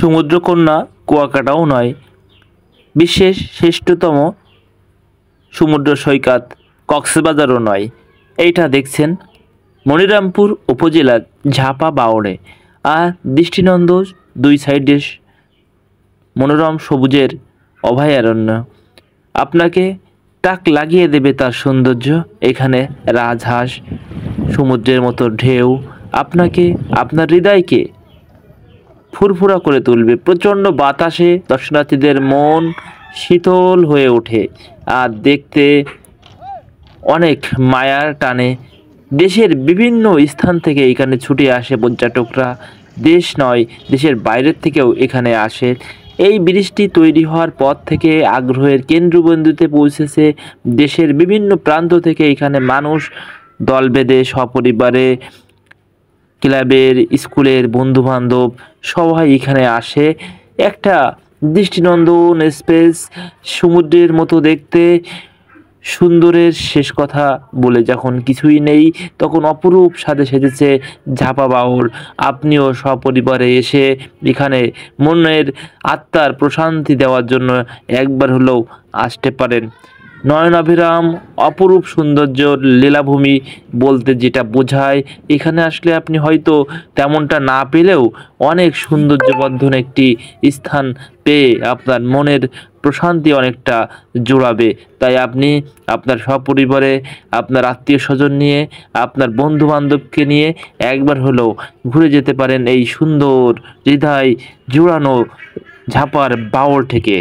সমুদ্রকন্যা কুয়াকাটাও নয়, বিশ্বের শ্রেষ্ঠতম সমুদ্র সৈকত কক্সবাজারও নয়। এইটা দেখছেন মনিরামপুর উপজেলার ঝাপা বাওড়ে। আর দৃষ্টিনন্দন দুই সাইডে মনোরম সবুজের অভয়ারণ্য আপনাকে টাক লাগিয়ে দেবে তার সৌন্দর্য। এখানে রাজহাঁস, সমুদ্রের মতো ঢেউ আপনাকে আপনার হৃদয়কে ফুরফুরা করে তুলবে। প্রচণ্ড বাতাসে দর্শনার্থীদের মন শীতল হয়ে ওঠে আর দেখতে অনেক মায়ার টানে। দেশের বিভিন্ন স্থান থেকে এখানে ছুটে আসে পর্যটকরা। দেশ নয়, দেশের বাইরের থেকেও এখানে আসে। এই ব্রিজটি তৈরি হওয়ার পর থেকে আগ্রহের কেন্দ্রবিন্দুতে পৌঁছেছে। দেশের বিভিন্ন প্রান্ত থেকে এখানে মানুষ দল বেঁধে সপরিবারে, ক্লাবের, স্কুলের বন্ধুবান্ধব সবাই এখানে আসে। একটা দৃষ্টিনন্দন স্পেস, সমুদ্রের মতো দেখতে, সুন্দরের শেষ কথা বলে যখন কিছুই নেই তখন অপরূপ স্বাদে সেজেছে ঝাপা বাওড়। আপনিও সপরিবারে এসে এখানে মনের আত্মার প্রশান্তি দেওয়ার জন্য একবার হলেও আসতে পারেন। নয়নাভিরাম অপরূপ সৌন্দর্য লীলাভূমি বলতে যেটা বোঝায়, এখানে আসলে আপনি হয়তো তেমনটা না পেলেও অনেক সৌন্দর্যবর্ধন একটি স্থান পেয়ে আপনার মনের প্রশান্তি অনেকটা জোড়াবে। তাই আপনি আপনার সপরিবারে, আপনার আত্মীয় স্বজন নিয়ে, আপনার বন্ধু বান্ধবকে নিয়ে একবার হলেও ঘুরে যেতে পারেন এই সুন্দর হৃদয় জুড়ানো ঝাপার বাওড় থেকে।